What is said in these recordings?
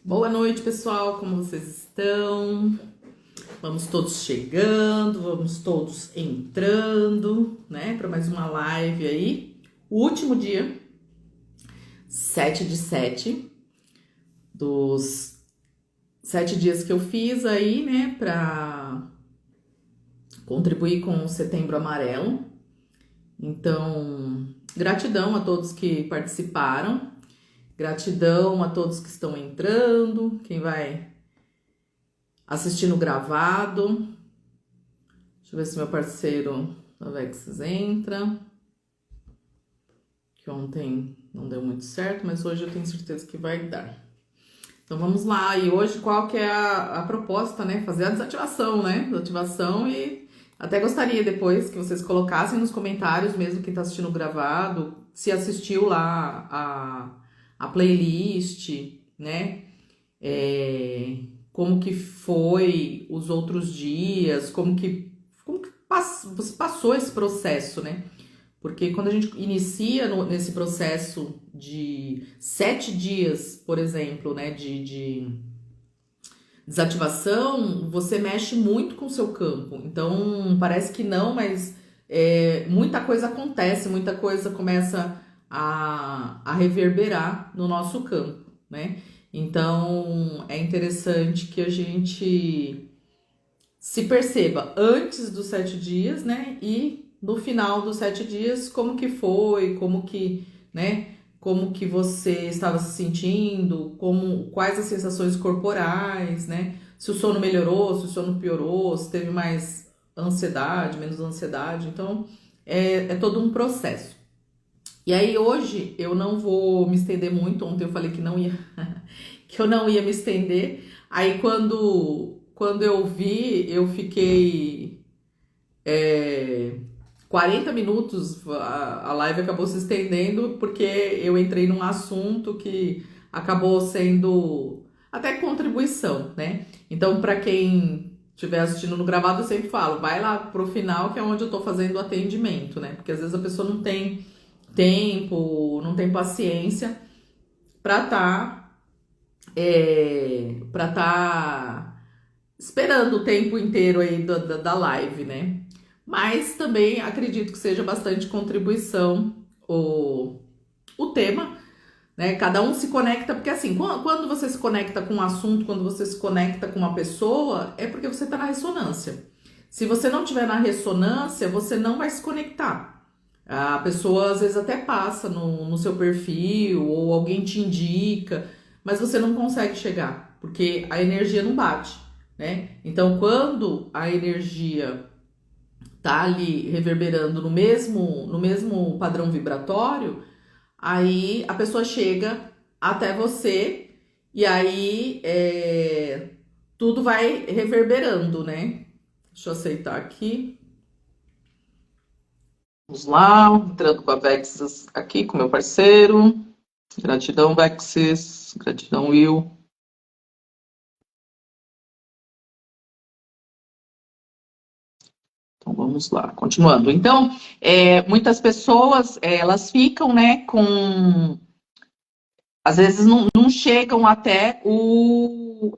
Boa noite, pessoal. Como vocês estão? Vamos todos chegando, vamos todos entrando, né, para mais uma live aí. O último dia, 7/7, dos 7 dias que eu fiz aí, né, para contribuir com o Setembro Amarelo. Então, gratidão a todos que participaram. Gratidão a todos que estão entrando, quem vai assistindo gravado. Deixa eu ver se meu parceiro da Vexis entra. Que ontem não deu muito certo, mas hoje eu tenho certeza que vai dar. Então vamos lá. E hoje qual que é a proposta, né? Fazer a desativação, né? Desativação, e até gostaria depois que vocês colocassem nos comentários, mesmo quem tá assistindo gravado, se assistiu lá a playlist, né? Como que foi os outros dias, como que você passou esse processo, né? Porque quando a gente inicia nesse processo de 7 dias, por exemplo, né, de desativação, você mexe muito com o seu campo. Então, parece que não, mas muita coisa acontece, muita coisa começa a reverberar no nosso campo, né? Então, é interessante que a gente se perceba antes dos 7 dias, né? E no final dos 7 dias, como que foi, como que, né? Como que você estava se sentindo, quais as sensações corporais, né? Se o sono melhorou, se o sono piorou, se teve mais ansiedade, menos ansiedade. Então, é todo um processo. E aí, hoje, eu não vou me estender muito. Ontem eu falei que não ia, que eu não ia me estender. Aí, quando eu vi, eu fiquei 40 minutos, a live acabou se estendendo, porque eu entrei num assunto que acabou sendo até contribuição, né? Então, para quem estiver assistindo no gravado, eu sempre falo, vai lá pro final, que é onde eu tô fazendo o atendimento, né? Porque às vezes a pessoa não tem tempo, não tem paciência para tá esperando o tempo inteiro aí da live, né? Mas também acredito que seja bastante contribuição o tema, né? Cada um se conecta, porque assim, quando você se conecta com um assunto, quando você se conecta com uma pessoa, é porque você está na ressonância. Se você não estiver na ressonância, você não vai se conectar. A pessoa às vezes até passa no seu perfil, ou alguém te indica, mas você não consegue chegar, porque a energia não bate, né? Então, quando a energia tá ali reverberando no mesmo padrão vibratório, aí a pessoa chega até você, e aí tudo vai reverberando, né? Deixa eu aceitar aqui. Vamos lá, entrando com a Vexis aqui, com meu parceiro. Gratidão, Vexis. Gratidão, Will. Então, vamos lá, continuando. Então, muitas pessoas, elas ficam, né, às vezes não chegam até o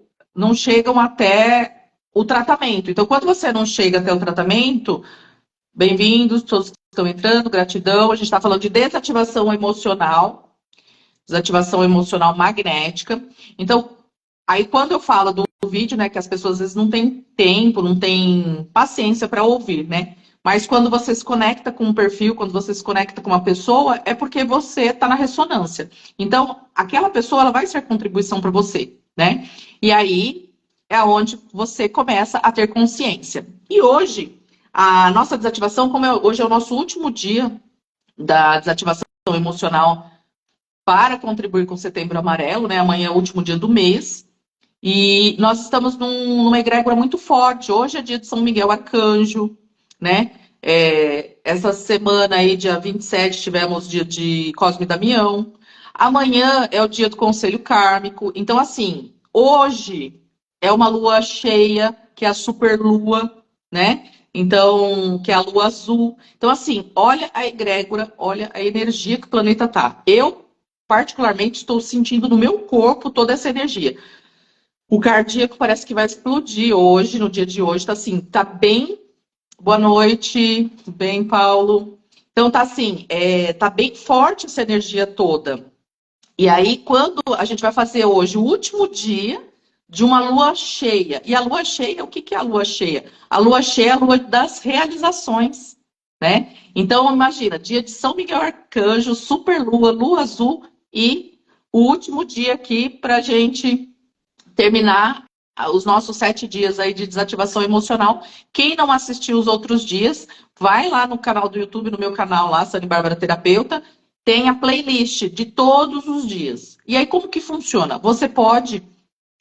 tratamento. Então, quando você não chega até o tratamento, bem-vindos, todos que estão entrando, gratidão. A gente está falando de desativação emocional magnética. Então, aí quando eu falo do vídeo, né, que as pessoas às vezes não têm tempo, não têm paciência para ouvir, né? Mas quando você se conecta com um perfil, quando você se conecta com uma pessoa, é porque você está na ressonância. Então, aquela pessoa, ela vai ser contribuição para você, né? E aí é onde você começa a ter consciência. E hoje, a nossa desativação, hoje é o nosso último dia da desativação emocional para contribuir com o Setembro Amarelo, né? Amanhã é o último dia do mês. E nós estamos numa egrégora muito forte. Hoje é dia de São Miguel Arcanjo, né? Essa semana aí, dia 27, tivemos dia de Cosme e Damião. Amanhã é o dia do Conselho Kármico. Então, assim, hoje é uma lua cheia, que é a superlua, né? Então, que é a lua azul. Então, assim, olha a egrégora, olha a energia que o planeta tá. Eu, particularmente, estou sentindo no meu corpo toda essa energia. O cardíaco parece que vai explodir hoje, no dia de hoje, tá assim, tá bem. Boa noite, tudo bem, Paulo? Então tá assim, tá bem forte essa energia toda. E aí, quando a gente vai fazer hoje o último dia de uma lua cheia. E a lua cheia, o que que é a lua cheia? A lua cheia é a lua das realizações, né? Então, imagina, dia de São Miguel Arcanjo, super lua, lua azul e o último dia aqui para a gente terminar os nossos 7 dias aí de desativação emocional. Quem não assistiu os outros dias, vai lá no canal do YouTube, no meu canal lá, Sani Bárbara Terapeuta, tem a playlist de todos os dias. E aí, como que funciona? Você pode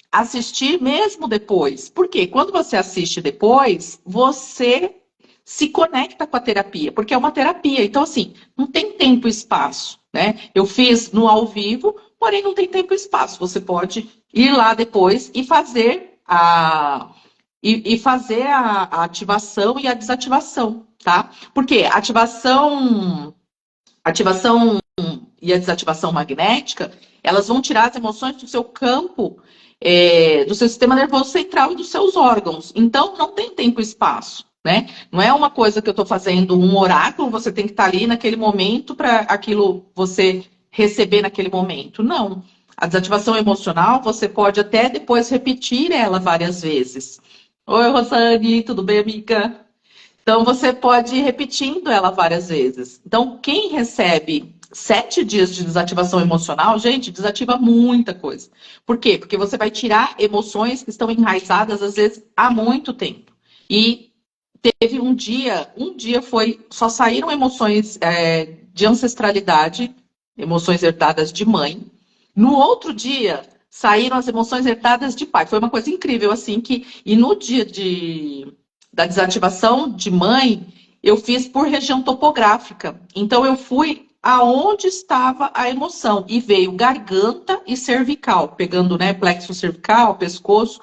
assistir mesmo depois. Por quê? Quando você assiste depois, você se conecta com a terapia, porque é uma terapia. Então, assim, não tem tempo e espaço, né? Eu fiz no ao vivo, porém não tem tempo e espaço. Você pode ir lá depois e fazer a ativação e a desativação, tá? Porque ativação e a desativação magnética, elas vão tirar as emoções do seu campo, do seu sistema nervoso central e dos seus órgãos. Então, não tem tempo e espaço, né? Não é uma coisa que eu estou fazendo um oráculo, você tem que estar ali naquele momento para aquilo você receber naquele momento. Não. A desativação emocional, você pode até depois repetir ela várias vezes. Oi, Rosane, tudo bem, amiga? Então, você pode ir repetindo ela várias vezes. Então, quem recebe 7 dias de desativação emocional, gente, desativa muita coisa. Por quê? Porque você vai tirar emoções que estão enraizadas, às vezes, há muito tempo. E teve um dia só saíram emoções de ancestralidade, emoções herdadas de mãe. No outro dia, saíram as emoções herdadas de pai. Foi uma coisa incrível, assim, e no dia da desativação de mãe, eu fiz por região topográfica. Então, eu fui aonde estava a emoção. E veio garganta e cervical, pegando, né, plexo cervical, pescoço.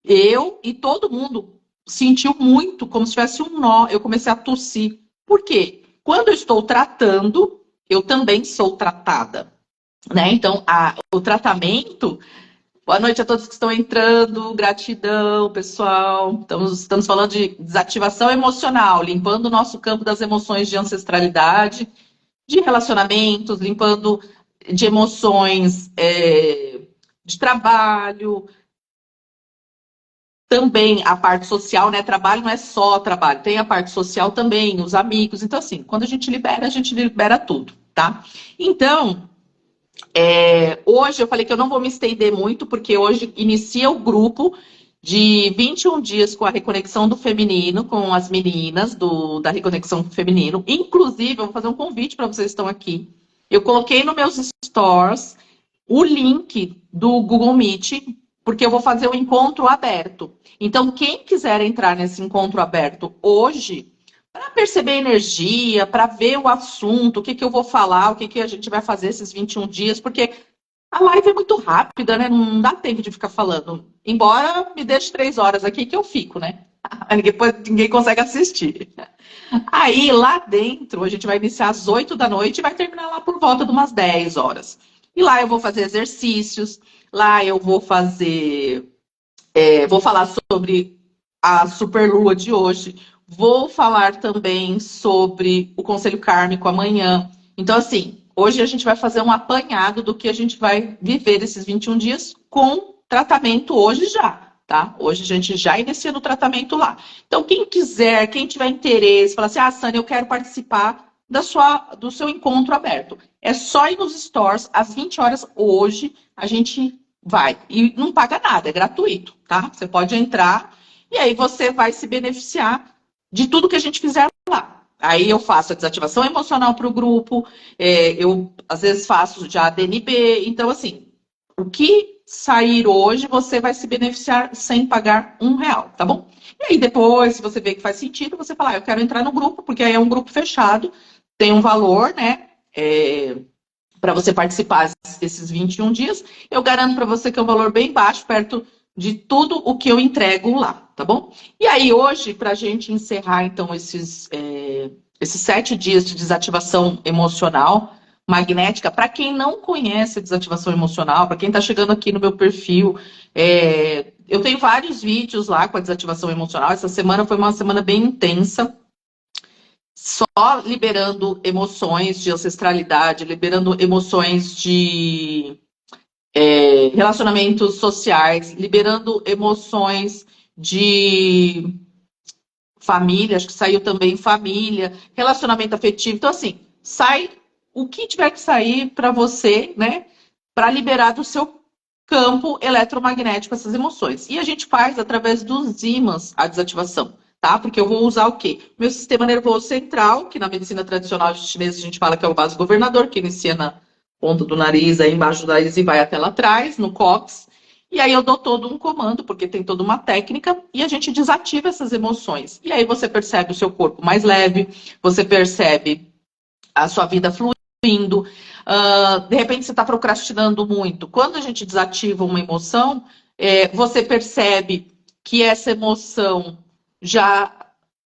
Eu e todo mundo sentiu muito, como se tivesse um nó. Eu comecei a tossir. Por quê? Quando eu estou tratando, eu também sou tratada, né? Então, o tratamento. Boa noite a todos que estão entrando, gratidão, pessoal. Estamos falando de desativação emocional, limpando o nosso campo das emoções de ancestralidade, de relacionamentos, limpando de emoções de trabalho, também a parte social, né? Trabalho não é só trabalho, tem a parte social também, os amigos. Então, assim, quando a gente libera tudo, tá? Então, hoje eu falei que eu não vou me estender muito, porque hoje inicia o grupo de 21 dias com a reconexão do feminino, com as meninas da reconexão feminino. Inclusive, eu vou fazer um convite para vocês que estão aqui. Eu coloquei nos meus stores o link do Google Meet, porque eu vou fazer o encontro aberto. Então, quem quiser entrar nesse encontro aberto hoje, para perceber a energia, para ver o assunto, o que, que eu vou falar, o que, que a gente vai fazer esses 21 dias, porque a live é muito rápida, né? Não dá tempo de ficar falando. Embora me deixe 3 horas aqui que eu fico, né? Depois ninguém consegue assistir. Aí, lá dentro, a gente vai iniciar às 8 da noite e vai terminar lá por volta de umas 10 horas. E lá eu vou fazer exercícios, lá eu vou vou falar sobre a superlua de hoje, vou falar também sobre o conselho kármico amanhã. Então, assim, hoje a gente vai fazer um apanhado do que a gente vai viver esses 21 dias com tratamento hoje já, tá? Hoje a gente já inicia no tratamento lá. Então, quem quiser, quem tiver interesse, fala assim, Sani, eu quero participar do seu encontro aberto. É só ir nos stores, às 20 horas hoje, a gente vai. E não paga nada, é gratuito, tá? Você pode entrar e aí você vai se beneficiar de tudo que a gente fizer lá. Aí eu faço a desativação emocional para o grupo, eu às vezes faço já DNB. Então, assim, o que sair hoje, você vai se beneficiar sem pagar R$ 1, tá bom? E aí depois, se você vê que faz sentido, você fala, eu quero entrar no grupo, porque aí é um grupo fechado, tem um valor, né? Para você participar desses 21 dias, eu garanto para você que é um valor bem baixo, perto de tudo o que eu entrego lá, tá bom? E aí hoje, para a gente encerrar, então, esses 7 dias de desativação emocional magnética, para quem não conhece a desativação emocional, para quem está chegando aqui no meu perfil, eu tenho vários vídeos lá com a desativação emocional. Essa semana foi uma semana bem intensa, só liberando emoções de ancestralidade, liberando emoções de relacionamentos sociais, liberando emoções de família, acho que saiu também família, relacionamento afetivo. Então, assim, sai o que tiver que sair para você, né? Para liberar do seu campo eletromagnético essas emoções. E a gente faz através dos ímãs a desativação, tá? Porque eu vou usar o quê? Meu sistema nervoso central, que na medicina tradicional chinesa a gente fala que é o vaso governador, que inicia na ponta do nariz, aí embaixo do nariz e vai até lá atrás, no cóccix. E aí eu dou todo um comando, porque tem toda uma técnica, e a gente desativa essas emoções. E aí você percebe o seu corpo mais leve, você percebe a sua vida fluindo. De repente você está procrastinando muito. Quando a gente desativa uma emoção, você percebe que essa emoção já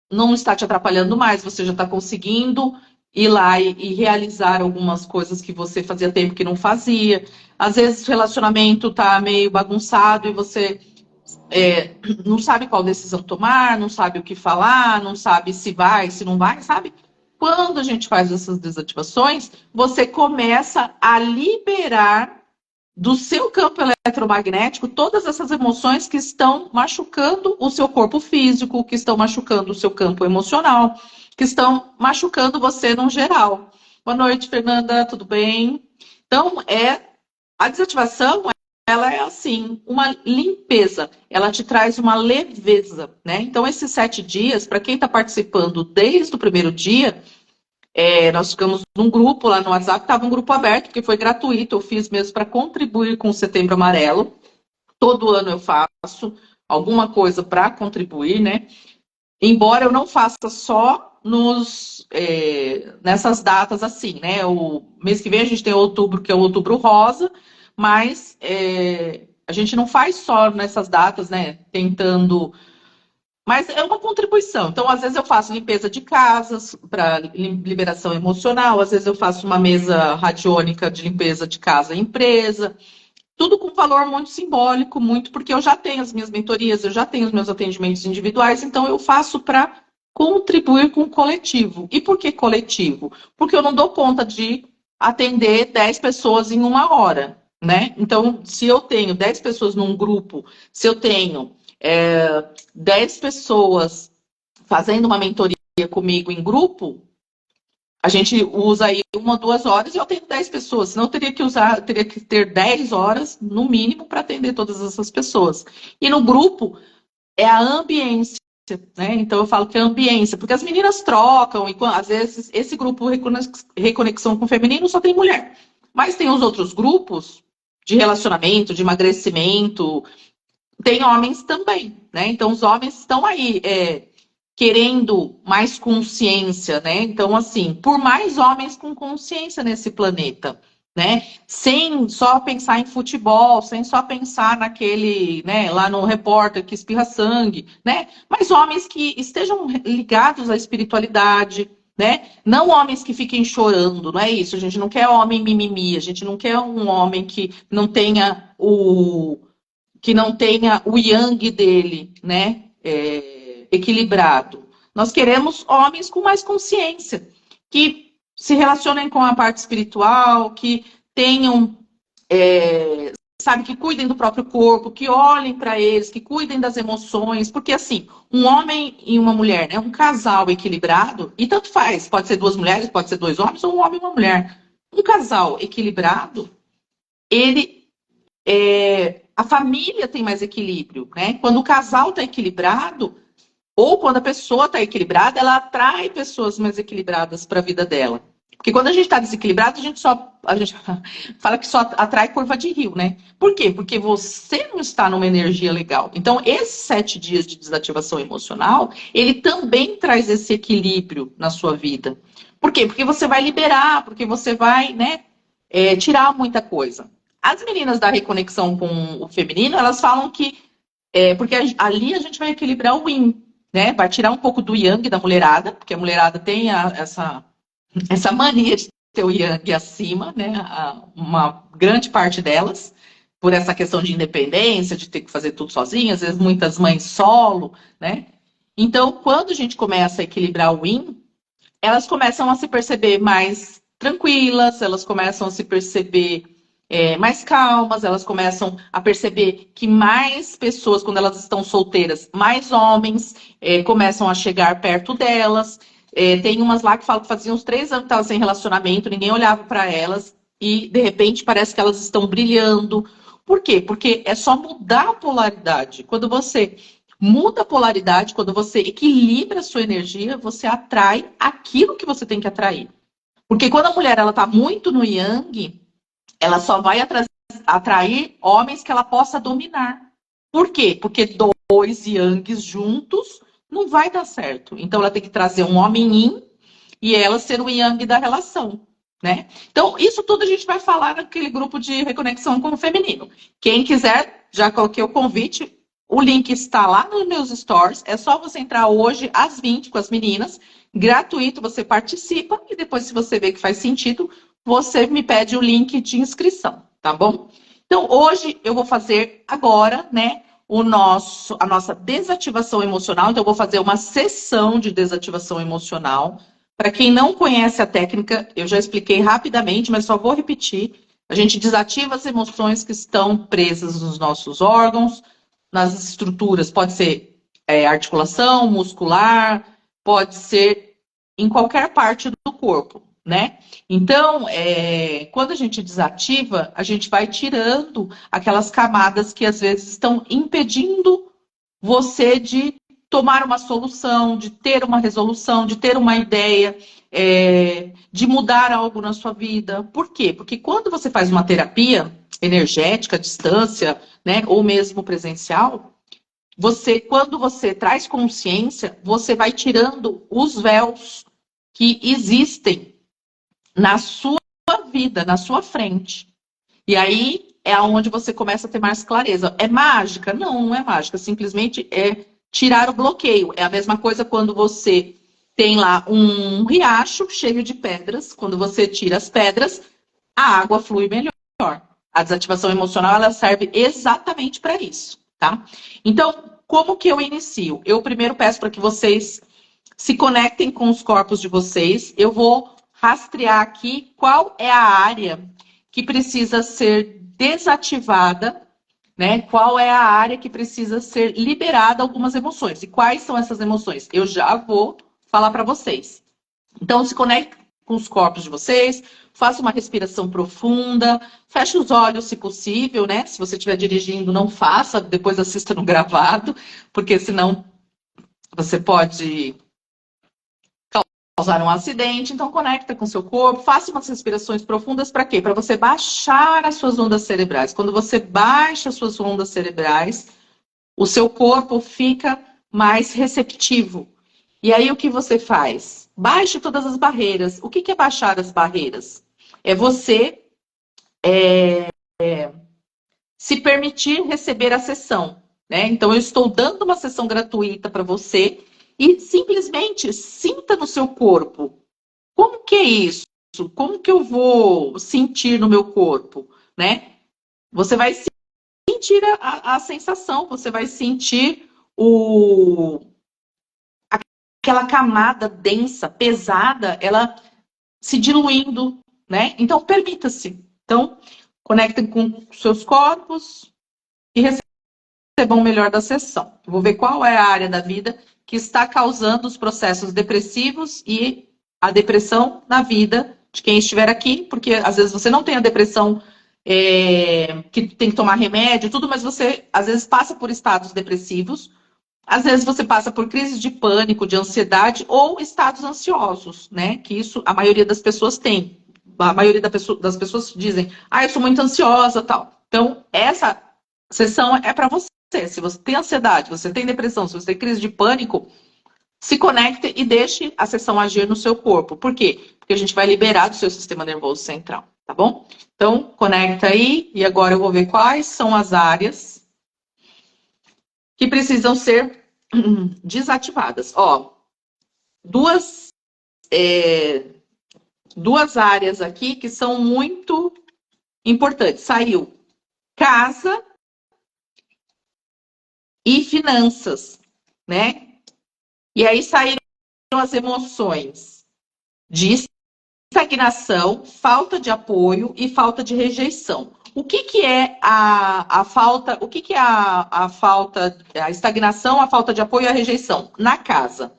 não está te atrapalhando mais, você já está conseguindo ir lá e realizar algumas coisas que você fazia tempo que não fazia. Às vezes o relacionamento está meio bagunçado e você não sabe qual decisão tomar, não sabe o que falar, não sabe se vai, se não vai, sabe? Quando a gente faz essas desativações, você começa a liberar do seu campo eletromagnético todas essas emoções que estão machucando o seu corpo físico, que estão machucando o seu campo emocional, que estão machucando você no geral. Boa noite, Fernanda, tudo bem? Então, a desativação, ela é assim, uma limpeza, ela te traz uma leveza, né? Então, esses 7 dias, para quem está participando desde o primeiro dia, nós ficamos num grupo lá no WhatsApp, estava um grupo aberto, porque foi gratuito, eu fiz mesmo para contribuir com o Setembro Amarelo. Todo ano eu faço alguma coisa para contribuir, né? Embora eu não faça só nessas datas assim, né? O mês que vem a gente tem outubro, que é o Outubro Rosa, mas a gente não faz só nessas datas, né? Tentando. Mas é uma contribuição. Então, às vezes eu faço limpeza de casas para liberação emocional, às vezes eu faço uma mesa radiônica de limpeza de casa e empresa. Tudo com valor muito simbólico, muito porque eu já tenho as minhas mentorias, eu já tenho os meus atendimentos individuais, então eu faço para contribuir com o coletivo. E por que coletivo? Porque eu não dou conta de atender 10 pessoas em uma hora, né? Então, se eu tenho 10 pessoas num grupo, se eu tenho 10 pessoas fazendo uma mentoria comigo em grupo, a gente usa aí 1, 2 horas e eu tenho 10 pessoas. Senão eu teria que ter 10 horas, no mínimo, para atender todas essas pessoas. E no grupo é a ambiência, né? Então eu falo que é a ambiência, porque as meninas trocam, e às vezes esse grupo Reconexão com o Feminino só tem mulher. Mas tem os outros grupos de relacionamento, de emagrecimento, tem homens também, né? Então os homens estão aí querendo mais consciência, né? Então, assim, por mais homens com consciência nesse planeta, né? Sem só pensar em futebol, sem só pensar naquele, né, lá no repórter que espirra sangue, né? Mas homens que estejam ligados à espiritualidade, né? Não homens que fiquem chorando, não é isso. A gente não quer homem mimimi, a gente não quer um homem que não tenha o yang dele, né? Equilibrado. Nós queremos homens com mais consciência, que se relacionem com a parte espiritual, que tenham, sabe, que cuidem do próprio corpo, que olhem para eles, que cuidem das emoções, porque assim, um homem e uma mulher, né, um casal equilibrado, e tanto faz, pode ser 2 mulheres, pode ser 2 homens, ou um homem e uma mulher. Um casal equilibrado, ele a família tem mais equilíbrio, né? Quando o casal está equilibrado, ou quando a pessoa está equilibrada, ela atrai pessoas mais equilibradas para a vida dela. Porque quando a gente está desequilibrado, a gente fala que só atrai curva de rio, né? Por quê? Porque você não está numa energia legal. Então, esses 7 dias de desativação emocional, ele também traz esse equilíbrio na sua vida. Por quê? Porque você vai liberar, porque você vai, né, tirar muita coisa. As meninas da Reconexão com o Feminino, elas falam que porque ali a gente vai equilibrar o yin, né? Vai tirar um pouco do yang da mulherada, porque a mulherada tem essa mania de seu yang acima, né? Uma grande parte delas, por essa questão de independência, de ter que fazer tudo sozinha, às vezes muitas mães solo, né? Então, quando a gente começa a equilibrar o yin, elas começam a se perceber mais tranquilas, elas começam a se perceber mais calmas, elas começam a perceber que mais pessoas, quando elas estão solteiras, mais homens começam a chegar perto delas. Tem umas lá que falam que faziam uns 3 anos que estavam sem relacionamento, ninguém olhava para elas e, de repente, parece que elas estão brilhando. Por quê? Porque é só mudar a polaridade. Quando você muda a polaridade, quando você equilibra a sua energia, você atrai aquilo que você tem que atrair. Porque quando a mulher está muito no yang, ela só vai atrair homens que ela possa dominar. Por quê? Porque 2 yangs juntos não vai dar certo. Então ela tem que trazer um homem yin e ela ser o yang da relação, né? Então isso tudo a gente vai falar naquele grupo de reconexão com o feminino. Quem quiser, já coloquei o convite, o link está lá nos meus stories, é só você entrar hoje às 20 com as meninas, gratuito, você participa e depois, se você vê que faz sentido, você me pede o link de inscrição, tá bom? Então, hoje eu vou fazer agora, né, a nossa desativação emocional. Então, eu vou fazer uma sessão de desativação emocional. Para quem não conhece a técnica, eu já expliquei rapidamente, mas só vou repetir. A gente desativa as emoções que estão presas nos nossos órgãos, nas estruturas, pode ser articulação, muscular, pode ser em qualquer parte do corpo, né? Então, quando a gente desativa, a gente vai tirando aquelas camadas que às vezes estão impedindo você de tomar uma solução, de ter uma resolução, de ter uma ideia, de mudar algo na sua vida. Por quê? Porque quando você faz uma terapia energética, à distância, né, ou mesmo presencial, quando você traz consciência, você vai tirando os véus que existem na sua vida, na sua frente. E aí é onde você começa a ter mais clareza. É mágica? Não, não é mágica. Simplesmente é tirar o bloqueio. É a mesma coisa quando você tem lá um riacho cheio de pedras. Quando você tira as pedras, a água flui melhor. A desativação emocional, ela serve exatamente para isso, tá? Então, como que eu inicio? Eu primeiro peço para que vocês se conectem com os corpos de vocês. Eu vou rastrear aqui qual é a área que precisa ser desativada, né? Qual é a área que precisa ser liberada algumas emoções. E quais são essas emoções? Eu já vou falar para vocês. Então, se conecte com os corpos de vocês, faça uma respiração profunda, feche os olhos se possível, né? Se você estiver dirigindo, não faça, depois assista no gravado, porque senão você pode causar um acidente. Então, conecta com o seu corpo, faça umas respirações profundas para quê? Para você baixar as suas ondas cerebrais. Quando você baixa as suas ondas cerebrais, o seu corpo fica mais receptivo. E aí, o que você faz? Baixe todas as barreiras. O que é baixar as barreiras? É você se permitir receber a sessão, né? Então, eu estou dando uma sessão gratuita para você e simplesmente sinta no seu corpo. Como que é isso? Como que eu vou sentir no meu corpo, né? Você vai sentir a sensação, você vai sentir aquela camada densa, pesada, ela se diluindo, né? Então, permita-se. Então, conectem com seus corpos e recebam o melhor da sessão. Eu vou ver qual é a área da vida que está causando os processos depressivos e a depressão na vida de quem estiver aqui, porque às vezes você não tem a depressão que tem que tomar remédio, tudo, mas você às vezes passa por estados depressivos, às vezes você passa por crises de pânico, de ansiedade ou estados ansiosos, né? Que isso a maioria das pessoas tem. A maioria das pessoas dizem, eu sou muito ansiosa, tal. Então, essa sessão é para você. Se você tem ansiedade, você tem depressão, se você tem crise de pânico, se conecte e deixe a sessão agir no seu corpo. Por quê? Porque a gente vai liberar do seu sistema nervoso central, tá bom? Então, conecta aí e agora eu vou ver quais são as áreas que precisam ser desativadas. Ó, duas duas áreas aqui que são muito importantes. Saiu casa e finanças, né? E aí saíram as emoções de estagnação, falta de apoio e falta de rejeição. O que, que é a falta? O que, que é a falta, a estagnação, a falta de apoio e a rejeição? Na casa.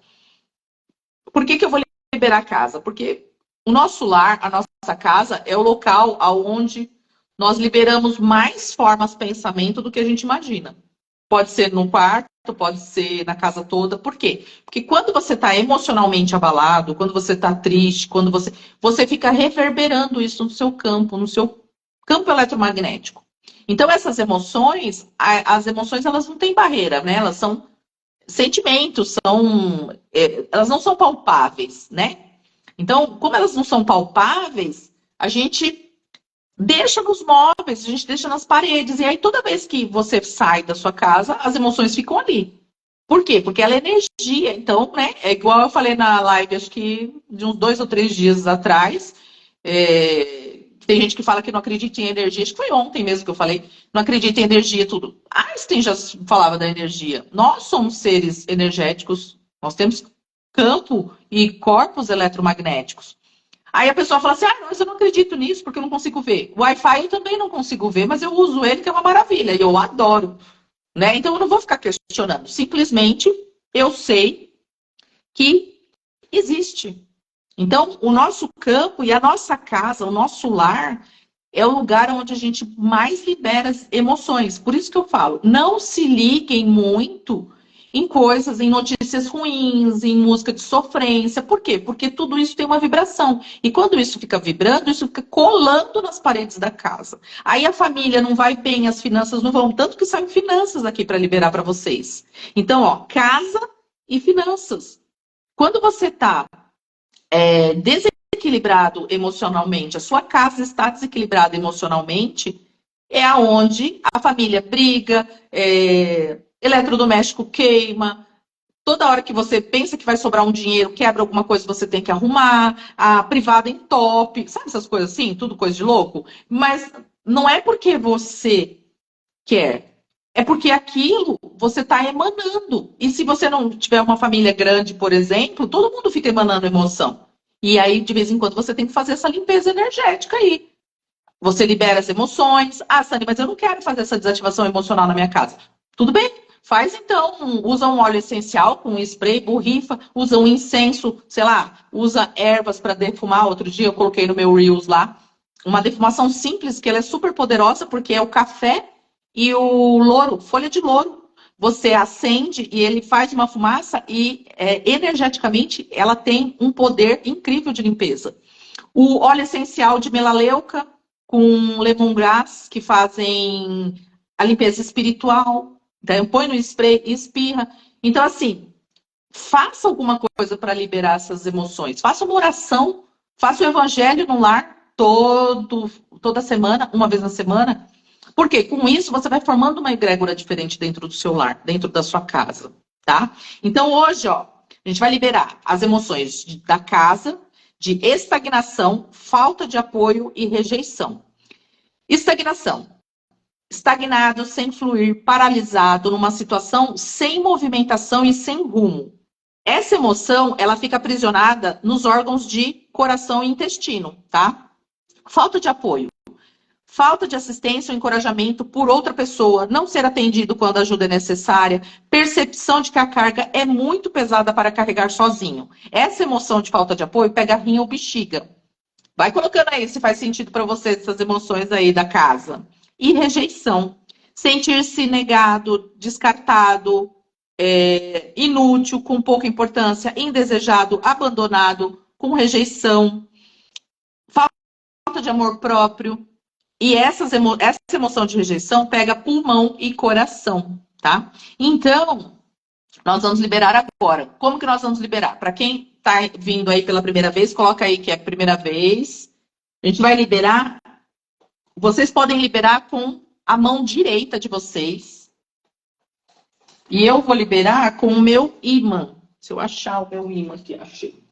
Por que, que eu vou liberar a casa? Porque o nosso lar, a nossa casa, é o local onde nós liberamos mais formas de pensamento do que a gente imagina. Pode ser no quarto, pode ser na casa toda. Por quê? Porque quando você está emocionalmente abalado, quando você está triste, quando você fica reverberando isso no seu campo eletromagnético. Então, essas emoções, as emoções, elas não têm barreira, né? Elas são sentimentos, elas não são palpáveis, né? Então, como elas não são palpáveis, a gente deixa nos móveis, a gente deixa nas paredes. E aí, toda vez que você sai da sua casa, as emoções ficam ali. Por quê? Porque ela é energia. Então, né? É igual eu falei na live, acho que de uns 2 ou 3 dias atrás. Tem gente que fala que não acredita em energia. Acho que foi ontem mesmo que eu falei. Não acredita em energia e tudo. Einstein já falava da energia. Nós somos seres energéticos. Nós temos campo e corpos eletromagnéticos. Aí a pessoa fala assim, mas eu não acredito nisso porque eu não consigo ver. O Wi-Fi eu também não consigo ver, mas eu uso ele, que é uma maravilha, e eu adoro. Né? Então eu não vou ficar questionando. Simplesmente eu sei que existe. Então, o nosso campo e a nossa casa, o nosso lar, é o lugar onde a gente mais libera as emoções. Por isso que eu falo, não se liguem muito em coisas, em notícias ruins, em música de sofrência. Por quê? Porque tudo isso tem uma vibração. E quando isso fica vibrando, isso fica colando nas paredes da casa. Aí a família não vai bem, as finanças não vão. Tanto que saem finanças aqui para liberar para vocês. Então, ó, casa e finanças. Quando você está desequilibrado emocionalmente, a sua casa está desequilibrada emocionalmente, é aonde a família briga, eletrodoméstico queima, toda hora que você pensa que vai sobrar um dinheiro, quebra alguma coisa, você tem que arrumar, a privada entope, sabe essas coisas assim? Tudo coisa de louco? Mas não é porque você quer, é porque aquilo você está emanando. E se você não tiver uma família grande, por exemplo, todo mundo fica emanando emoção. E aí, de vez em quando, você tem que fazer essa limpeza energética aí. Você libera as emoções. Sani, mas eu não quero fazer essa desativação emocional na minha casa. Tudo bem, faz então. Usa um óleo essencial com um spray, borrifa, usa um incenso, sei lá, usa ervas para defumar. Outro dia eu coloquei no meu Reels lá uma defumação simples, que ela é super poderosa, porque é o café e o louro, folha de louro. Você acende e ele faz uma fumaça e energeticamente ela tem um poder incrível de limpeza. O óleo essencial de melaleuca com lemongrass, que fazem a limpeza espiritual. Então, põe no spray e espirra. Então, assim, faça alguma coisa para liberar essas emoções. Faça uma oração, faça o evangelho no lar toda semana, uma vez na semana. Porque com isso você vai formando uma egrégora diferente dentro do seu lar, dentro da sua casa, tá? Então hoje, ó, a gente vai liberar as emoções da casa, de estagnação, falta de apoio e rejeição. Estagnação. Estagnado, sem fluir, paralisado, numa situação sem movimentação e sem rumo. Essa emoção, ela fica aprisionada nos órgãos de coração e intestino, tá? Falta de apoio. Falta de assistência ou encorajamento por outra pessoa, não ser atendido quando a ajuda é necessária, percepção de que a carga é muito pesada para carregar sozinho. Essa emoção de falta de apoio pega rinha ou bexiga. Vai colocando aí se faz sentido para você essas emoções aí da casa. E rejeição. Sentir-se negado, descartado, inútil, com pouca importância, indesejado, abandonado, com rejeição, falta de amor próprio. E essa emoção de rejeição pega pulmão e coração, tá? Então, nós vamos liberar agora. Como que nós vamos liberar? Para quem está vindo aí pela primeira vez, coloca aí que é a primeira vez. A gente vai liberar. Vocês podem liberar com a mão direita de vocês. E eu vou liberar com o meu ímã. Se eu achar o meu ímã aqui, achei.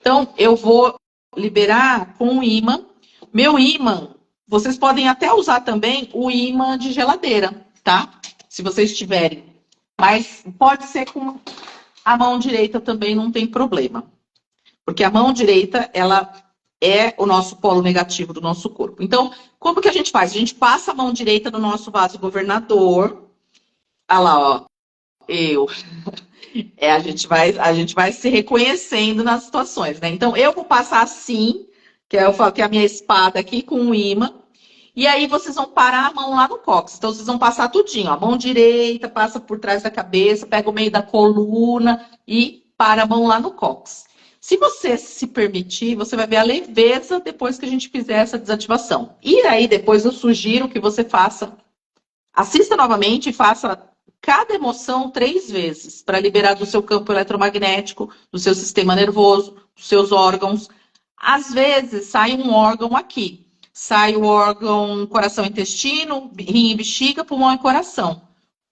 Então, eu vou liberar com o ímã. Meu ímã, vocês podem até usar também o ímã de geladeira, tá? Se vocês tiverem. Mas pode ser com a mão direita também, não tem problema. Porque a mão direita, ela é o nosso polo negativo do nosso corpo. Então, como que a gente faz? A gente passa a mão direita no nosso vaso governador. Olha lá, ó. Eu. A gente vai se reconhecendo nas situações, né? Então, eu vou passar assim, que eu falo que é a minha espada aqui com o ímã. E aí vocês vão parar a mão lá no cóccix. Então, vocês vão passar tudinho, ó. A mão direita, passa por trás da cabeça, pega o meio da coluna e para a mão lá no cóccix. Se você se permitir, você vai ver a leveza depois que a gente fizer essa desativação. E aí, depois eu sugiro que você faça, assista novamente e faça cada emoção 3 vezes, para liberar do seu campo eletromagnético, do seu sistema nervoso, dos seus órgãos. Às vezes, sai um órgão aqui. Sai o órgão coração, intestino, rim e bexiga, pulmão e coração.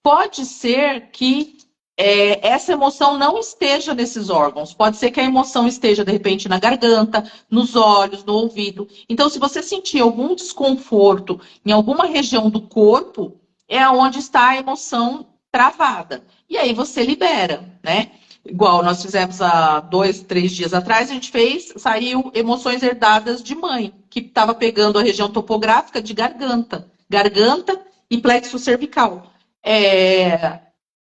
Pode ser que essa emoção não esteja nesses órgãos. Pode ser que a emoção esteja, de repente, na garganta, nos olhos, no ouvido. Então, se você sentir algum desconforto em alguma região do corpo, é onde está a emoção travada. E aí você libera, né? Igual nós fizemos há 2, 3 dias atrás, a gente fez, saiu emoções herdadas de mãe, que estava pegando a região topográfica de garganta. Garganta e plexo cervical.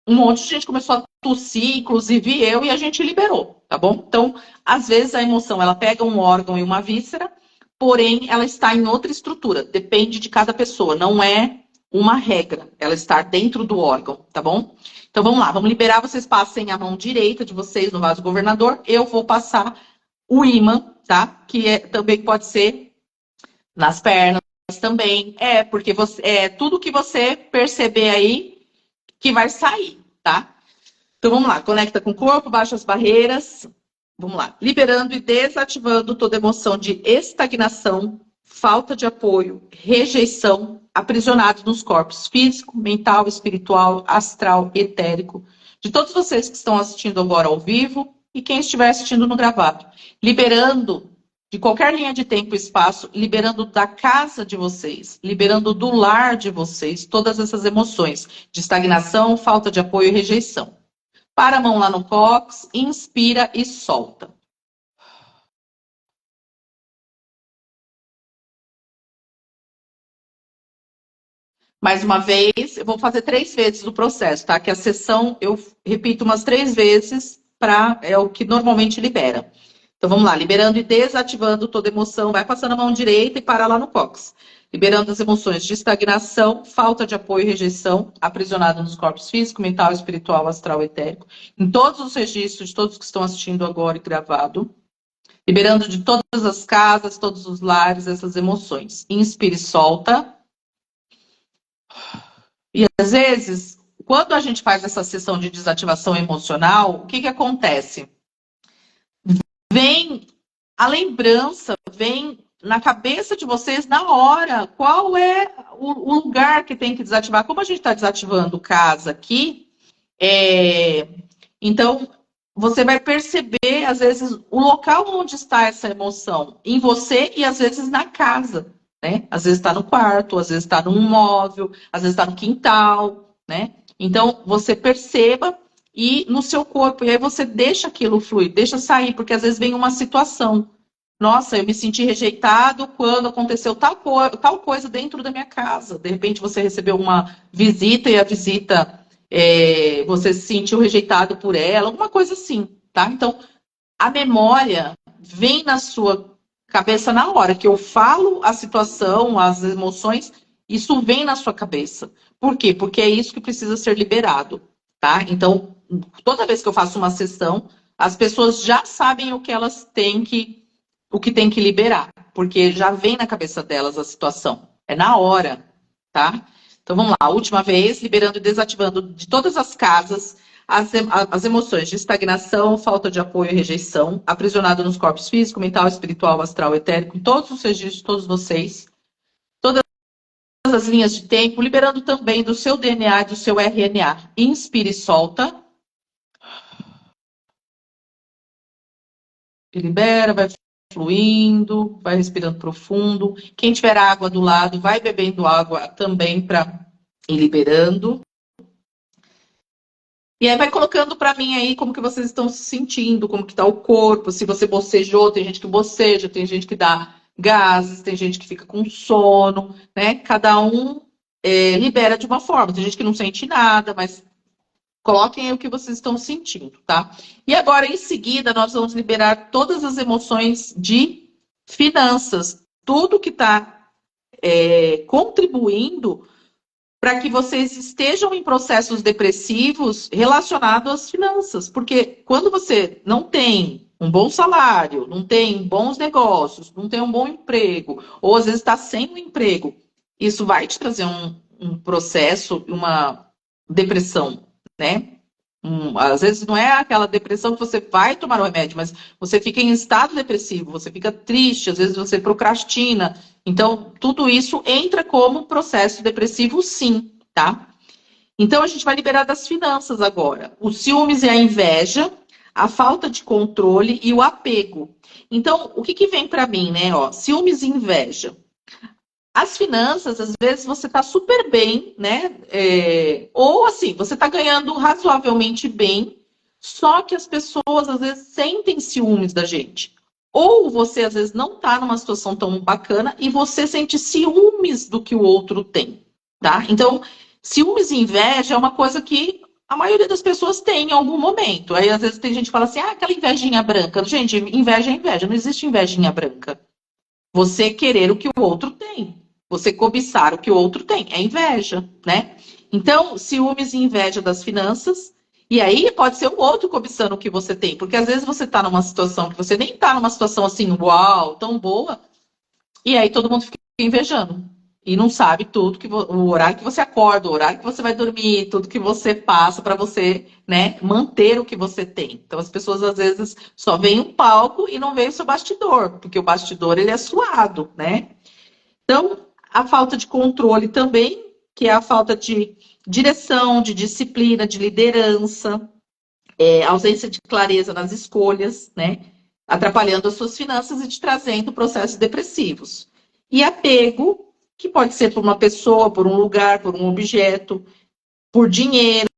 Um monte de gente começou a tossir, inclusive eu, e a gente liberou, tá bom? Então, às vezes a emoção, ela pega um órgão e uma víscera, porém, ela está em outra estrutura. Depende de cada pessoa, não é uma regra, ela está dentro do órgão, tá bom? Então, vamos lá, vamos liberar, vocês passem a mão direita de vocês no vaso governador, eu vou passar o ímã, tá? Que também pode ser nas pernas também, porque tudo que você perceber aí, que vai sair, tá? Então, vamos lá. Conecta com o corpo, baixa as barreiras. Vamos lá. Liberando e desativando toda emoção de estagnação, falta de apoio, rejeição, aprisionados nos corpos físico, mental, espiritual, astral, etérico. De todos vocês que estão assistindo agora ao vivo e quem estiver assistindo no gravado. Liberando de qualquer linha de tempo e espaço, liberando da casa de vocês, liberando do lar de vocês, todas essas emoções de estagnação, falta de apoio e rejeição. Para a mão lá no cóccix, inspira e solta. Mais uma vez, eu vou fazer 3 vezes o processo, tá? Que a sessão eu repito umas 3 vezes, é o que normalmente libera. Então, vamos lá, liberando e desativando toda emoção. Vai passando a mão direita e para lá no cóccix. Liberando as emoções de estagnação, falta de apoio e rejeição, aprisionado nos corpos físico, mental, espiritual, astral, etérico. Em todos os registros de todos que estão assistindo agora e gravado. Liberando de todas as casas, todos os lares, essas emoções. Inspire e solta. E às vezes, quando a gente faz essa sessão de desativação emocional, o que acontece? Vem a lembrança, vem na cabeça de vocês na hora qual é o lugar que tem que desativar. Como a gente está desativando casa aqui, então você vai perceber, às vezes, o local onde está essa emoção, em você e às vezes na casa, né? Às vezes está no quarto, às vezes está num móvel, às vezes está no quintal, né? Então, você perceba e no seu corpo, e aí você deixa aquilo fluir, deixa sair, porque às vezes vem uma situação. Nossa, eu me senti rejeitado quando aconteceu tal coisa dentro da minha casa. De repente você recebeu uma visita e a visita você se sentiu rejeitado por ela, alguma coisa assim, tá? Então, a memória vem na sua cabeça na hora que eu falo a situação, as emoções, isso vem na sua cabeça. Por quê? Porque é isso que precisa ser liberado, tá? Então, toda vez que eu faço uma sessão, as pessoas já sabem o que elas têm o que tem que liberar, porque já vem na cabeça delas a situação. É na hora, tá? Então vamos lá, a última vez, liberando e desativando de todas as casas as emoções de estagnação, falta de apoio e rejeição, aprisionado nos corpos físico, mental, espiritual, astral, etérico, em todos os registros de todos vocês, todas as linhas de tempo, liberando também do seu DNA e do seu RNA. Inspire e solta. E libera, vai fluindo, vai respirando profundo. Quem tiver água do lado, vai bebendo água também para ir liberando. E aí vai colocando para mim aí como que vocês estão se sentindo, como que tá o corpo, se você bocejou, tem gente que boceja, tem gente que dá gases, tem gente que fica com sono, né? Cada um libera de uma forma. Tem gente que não sente nada, mas coloquem aí o que vocês estão sentindo, tá? E agora, em seguida, nós vamos liberar todas as emoções de finanças, tudo que está contribuindo para que vocês estejam em processos depressivos relacionados às finanças. Porque quando você não tem um bom salário, não tem bons negócios, não tem um bom emprego, ou às vezes está sem um emprego, isso vai te trazer um processo, uma depressão, né? Às vezes não é aquela depressão que você vai tomar o remédio, mas você fica em estado depressivo, você fica triste, às vezes você procrastina. Então, tudo isso entra como processo depressivo, sim, tá? Então, a gente vai liberar das finanças agora. Os ciúmes e a inveja, a falta de controle e o apego. Então, o que que vem para mim, né? Ó, ciúmes e inveja. As finanças, às vezes, você está super bem, né? Ou assim, você está ganhando razoavelmente bem, só que as pessoas, às vezes, sentem ciúmes da gente. Ou você, às vezes, não está numa situação tão bacana e você sente ciúmes do que o outro tem, tá? Então, ciúmes e inveja é uma coisa que a maioria das pessoas tem em algum momento. Aí, às vezes, tem gente que fala assim, aquela invejinha branca. Gente, inveja é inveja, não existe invejinha branca. Você querer o que o outro tem. Você cobiçar o que o outro tem. É inveja, né? Então, ciúmes e inveja das finanças. E aí pode ser o outro cobiçando o que você tem. Porque às vezes você está numa situação que você nem está numa situação assim, uau, tão boa. E aí todo mundo fica invejando. E não sabe tudo o horário que você acorda, o horário que você vai dormir, tudo que você passa para você, né, manter o que você tem. Então as pessoas às vezes só veem o palco e não veem o seu bastidor, porque o bastidor ele é suado, né? Então a falta de controle também, que é a falta de direção, de disciplina, de liderança, ausência de clareza nas escolhas, né? Atrapalhando as suas finanças e te trazendo processos depressivos. E apego, que pode ser por uma pessoa, por um lugar, por um objeto, por dinheiro,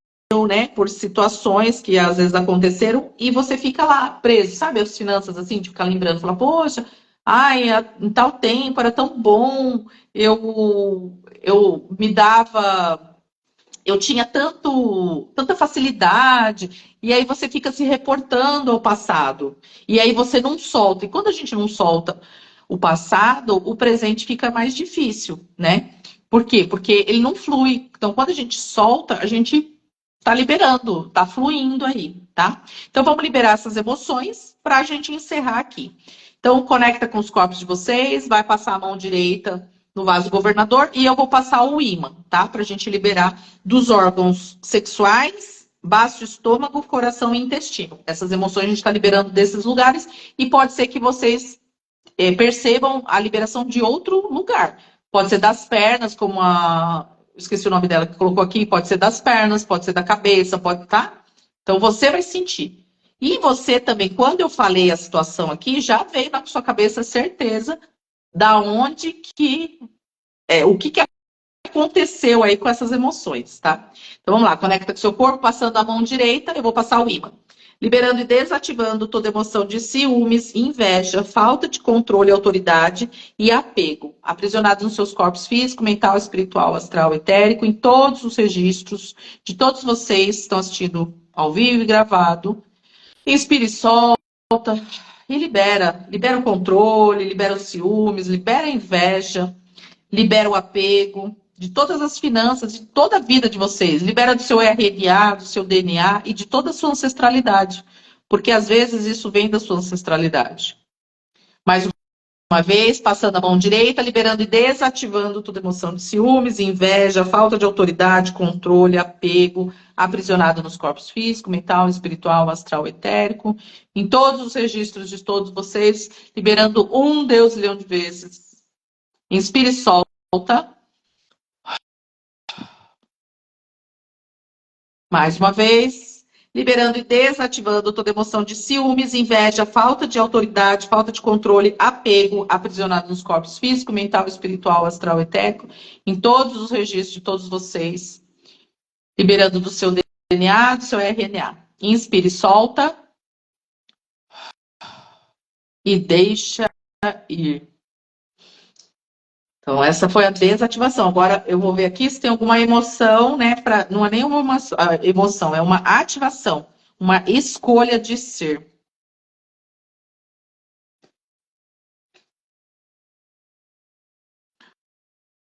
né? Por situações que às vezes aconteceram e você fica lá preso, sabe? As finanças assim, de ficar lembrando, falar, poxa, ai, em tal tempo era tão bom, eu me dava, eu tinha tanta facilidade, e aí você fica se reportando ao passado, e aí você não solta. E quando a gente não solta o passado, o presente fica mais difícil, né? Por quê? Porque ele não flui. Então, quando a gente solta, a gente tá liberando, tá fluindo aí, tá? Então, vamos liberar essas emoções para a gente encerrar aqui. Então, conecta com os corpos de vocês, vai passar a mão direita no vaso governador e eu vou passar o ímã, tá? Para a gente liberar dos órgãos sexuais, baço estômago, coração e intestino. Essas emoções a gente está liberando desses lugares e pode ser que vocês percebam a liberação de outro lugar. Pode ser das pernas, como a... Esqueci o nome dela que colocou aqui. Pode ser das pernas, pode ser da cabeça, pode, tá? Então você vai sentir. E você também, quando eu falei a situação aqui, já veio na sua cabeça certeza da onde que... o que aconteceu aí com essas emoções, tá? Então vamos lá, conecta com o seu corpo, passando a mão direita, eu vou passar o ímã. Liberando e desativando toda emoção de ciúmes, inveja, falta de controle, autoridade e apego. Aprisionados nos seus corpos físico, mental, espiritual, astral, etérico, em todos os registros de todos vocês que estão assistindo ao vivo e gravado. Inspire e solta. E libera. Libera o controle, libera os ciúmes, libera a inveja, libera o apego de todas as finanças, de toda a vida de vocês. Libera do seu RNA, do seu DNA e de toda a sua ancestralidade. Porque às vezes isso vem da sua ancestralidade. Mais uma vez, passando a mão direita, liberando e desativando toda emoção de ciúmes, inveja, falta de autoridade, controle, apego, aprisionado nos corpos físico, mental, espiritual, astral, etérico, em todos os registros de todos vocês, liberando um Deus leão de vezes. Inspire e solta. Mais uma vez, liberando e desativando toda emoção de ciúmes, inveja, falta de autoridade, falta de controle, apego, aprisionado nos corpos físico, mental, espiritual, astral, etérico, em todos os registros de todos vocês, liberando do seu DNA, do seu RNA. Inspire, solta e deixa ir. Então, essa foi a desativação. Agora, eu vou ver aqui se tem alguma emoção, né? Não é nem uma emoção, é uma ativação, uma escolha de ser.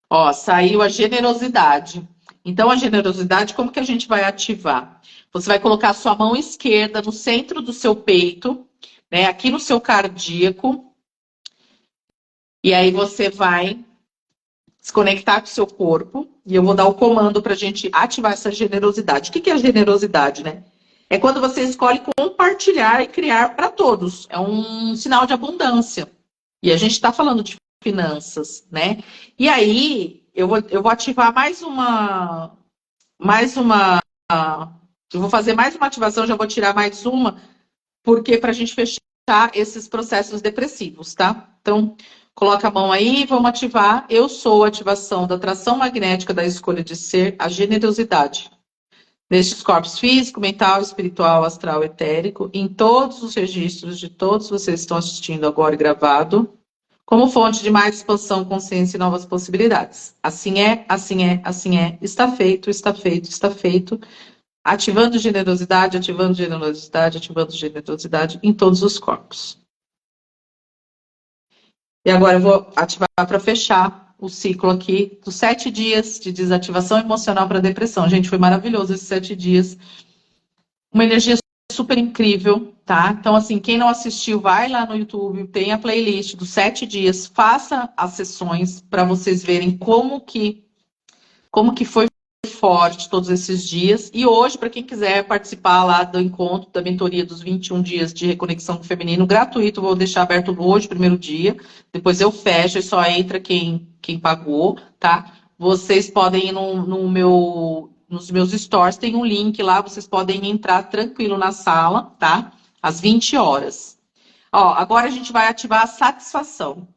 Ó, saiu a generosidade. Então, a generosidade, como que a gente vai ativar? Você vai colocar a sua mão esquerda no centro do seu peito, né? Aqui no seu cardíaco. E aí você vai se conectar com o seu corpo, e eu vou dar o comando para a gente ativar essa generosidade. O que é a generosidade, né? É quando você escolhe compartilhar e criar para todos. É um sinal de abundância. E a gente está falando de finanças, né? E aí, eu vou ativar mais uma. Eu vou fazer mais uma ativação, já vou tirar mais uma, porque para a gente fechar esses processos depressivos, tá? Então, coloca a mão aí, vamos ativar. Eu sou a ativação da atração magnética da escolha de ser, a generosidade. Nestes corpos físico, mental, espiritual, astral, etérico, em todos os registros de todos vocês que estão assistindo agora gravado, como fonte de mais expansão, consciência e novas possibilidades. Assim é, assim é, assim é. Está feito, está feito, está feito. Ativando generosidade, ativando generosidade, ativando generosidade em todos os corpos. E agora eu vou ativar para fechar o ciclo aqui dos 7 dias de desativação emocional para depressão. Gente, foi maravilhoso esses 7 dias. Uma energia super incrível, tá? Então, assim, quem não assistiu, vai lá no YouTube, tem a playlist dos 7 dias, faça as sessões para vocês verem como que foi forte todos esses dias. E hoje, para quem quiser participar lá do encontro da mentoria dos 21 dias de reconexão com o feminino, gratuito, vou deixar aberto hoje, primeiro dia. Depois eu fecho e só entra quem pagou, tá? Vocês podem ir nos meus stories, tem um link lá, vocês podem entrar tranquilo na sala, tá? Às 20 horas. Ó, agora a gente vai ativar a satisfação.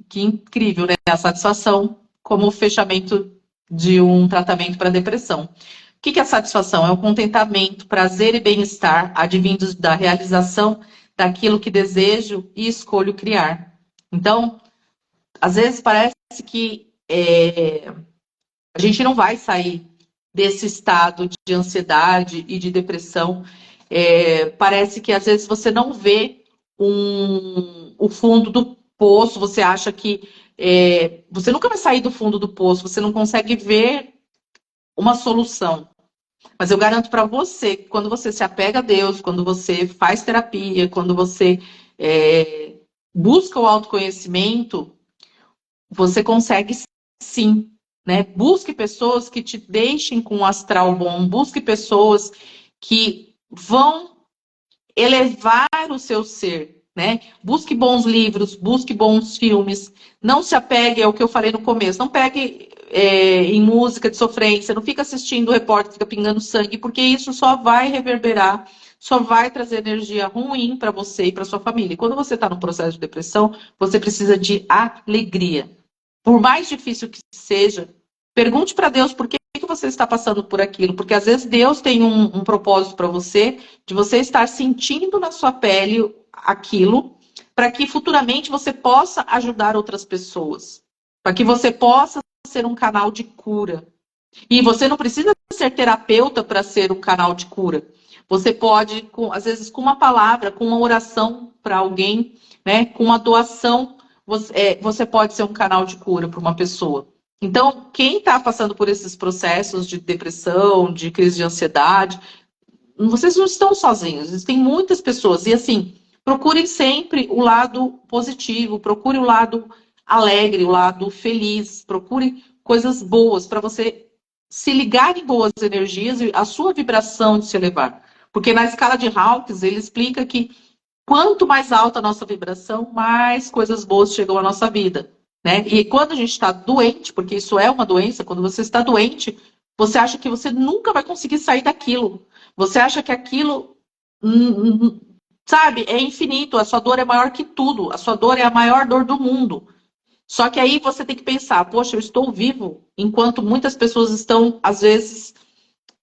Que incrível, né? A satisfação como fechamento de um tratamento para depressão. O que é a satisfação? É o contentamento, prazer e bem-estar advindos da realização daquilo que desejo e escolho criar. Então, às vezes parece que a gente não vai sair desse estado de ansiedade e de depressão. Parece que às vezes você não vê o fundo do poço, você acha que você nunca vai sair do fundo do poço, você não consegue ver uma solução. Mas eu garanto para você que quando você se apega a Deus, quando você faz terapia, quando você busca o autoconhecimento, você consegue sim, né? Busque pessoas que te deixem com um astral bom, busque pessoas que vão elevar o seu ser, né? Busque bons livros, busque bons filmes. Não se apegue ao que eu falei no começo. Não pegue em música de sofrência. Não fica assistindo o repórter que fica pingando sangue, porque isso só vai reverberar, só vai trazer energia ruim para você e para sua família. E quando você está no processo de depressão, você precisa de alegria. Por mais difícil que seja, pergunte para Deus por que você está passando por aquilo, porque às vezes Deus tem um propósito para você, de você estar sentindo na sua pele aquilo, para que futuramente você possa ajudar outras pessoas, para que você possa ser um canal de cura. E você não precisa ser terapeuta para ser um canal de cura. Você pode, às vezes, com uma palavra, com uma oração para alguém, né, com uma doação, você pode ser um canal de cura para uma pessoa. Então, quem está passando por esses processos de depressão, de crise de ansiedade, vocês não estão sozinhos, existem muitas pessoas. E assim, procurem sempre o lado positivo, procure o lado alegre, o lado feliz, procure coisas boas para você se ligar em boas energias e a sua vibração de se elevar. Porque na escala de Hawkins, ele explica que quanto mais alta a nossa vibração, mais coisas boas chegam à nossa vida. Né? E quando a gente está doente, porque isso é uma doença, quando você está doente, você acha que você nunca vai conseguir sair daquilo. Você acha que aquilo, sabe, é infinito, a sua dor é maior que tudo, a sua dor é a maior dor do mundo. Só que aí você tem que pensar, poxa, eu estou vivo, enquanto muitas pessoas estão, às vezes,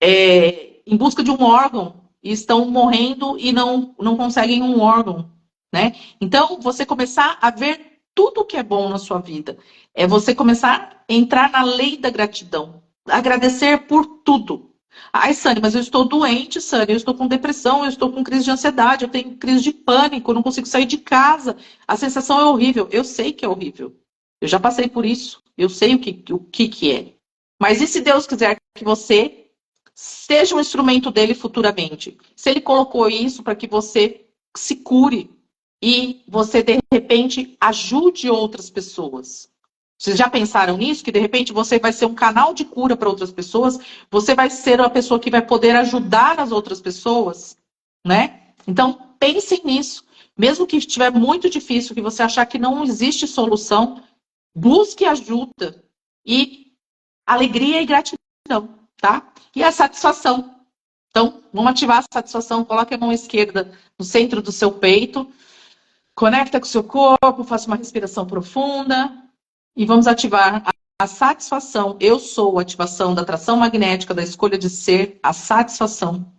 em busca de um órgão e estão morrendo e não conseguem um órgão, né? Então, você começar a ver tudo que é bom na sua vida. É você começar a entrar na lei da gratidão. Agradecer por tudo. Ai, Sânia, mas eu estou doente, Sânia, eu estou com depressão, eu estou com crise de ansiedade, eu tenho crise de pânico, eu não consigo sair de casa. A sensação é horrível. Eu sei que é horrível. Eu já passei por isso. Eu sei o que é. Mas e se Deus quiser que você seja um instrumento dele futuramente? Se ele colocou isso para que você se cure e você, de repente, ajude outras pessoas. Vocês já pensaram nisso? Que de repente você vai ser um canal de cura para outras pessoas, você vai ser uma pessoa que vai poder ajudar as outras pessoas, né? Então, pensem nisso. Mesmo que estiver muito difícil, que você achar que não existe solução, busque ajuda e alegria e gratidão, tá? E a satisfação. Então, vamos ativar a satisfação. Coloque a mão esquerda no centro do seu peito, conecta com o seu corpo, faça uma respiração profunda e vamos ativar a satisfação. Eu sou a ativação da atração magnética, da escolha de ser, a satisfação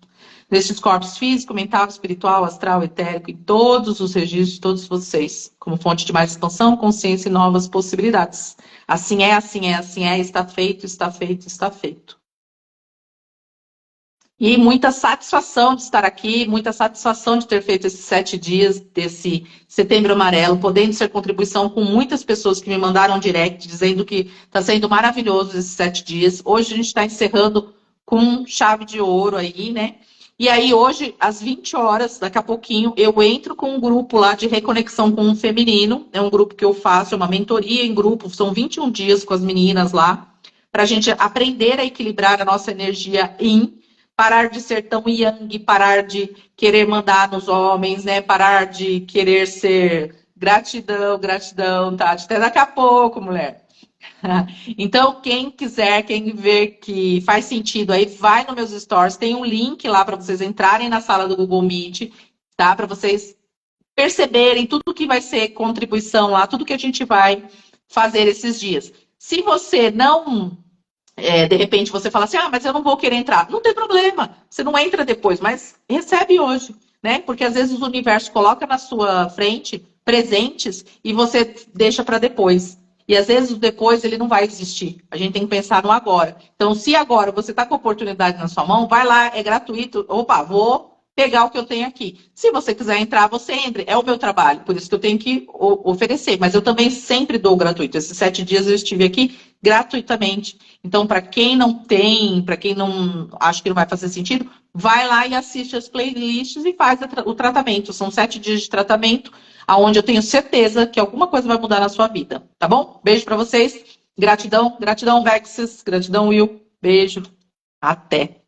destes corpos físico, mental, espiritual, astral, etérico, e todos os registros de todos vocês, como fonte de mais expansão, consciência e novas possibilidades. Assim é, assim é, assim é, está feito, está feito, está feito. E muita satisfação de estar aqui, muita satisfação de ter feito esses 7 dias desse Setembro Amarelo, podendo ser contribuição com muitas pessoas que me mandaram um direct dizendo que está sendo maravilhoso esses 7 dias. Hoje a gente está encerrando com chave de ouro aí, né? E aí hoje, às 20 horas, daqui a pouquinho, eu entro com um grupo lá de reconexão com o feminino. É um grupo que eu faço, é uma mentoria em grupo, são 21 dias com as meninas lá, para a gente aprender a equilibrar a nossa energia yin, parar de ser tão yang, parar de querer mandar nos homens, né? Parar de querer ser gratidão, gratidão, tá? Até daqui a pouco, mulher. Então, quem quiser, quem vê que faz sentido aí, vai nos meus stories, tem um link lá para vocês entrarem na sala do Google Meet, tá? Para vocês perceberem tudo que vai ser contribuição lá, tudo que a gente vai fazer esses dias. Se você não de repente você fala assim, mas eu não vou querer entrar. Não tem problema, você não entra depois, mas recebe hoje, né? Porque às vezes o universo coloca na sua frente presentes e você deixa para depois. E às vezes o depois ele não vai existir. A gente tem que pensar no agora. Então, se agora você está com a oportunidade na sua mão, vai lá, é gratuito. Opa, vou pegar o que eu tenho aqui. Se você quiser entrar, você entre. É o meu trabalho, por isso que eu tenho que oferecer. Mas eu também sempre dou gratuito. Esses 7 dias eu estive aqui gratuitamente. Então, para quem não tem, para quem não acha que não vai fazer sentido, vai lá e assiste as playlists e faz o tratamento. São 7 dias de tratamento, aonde eu tenho certeza que alguma coisa vai mudar na sua vida. Tá bom? Beijo para vocês. Gratidão, gratidão, Vexes. Gratidão, Will. Beijo. Até.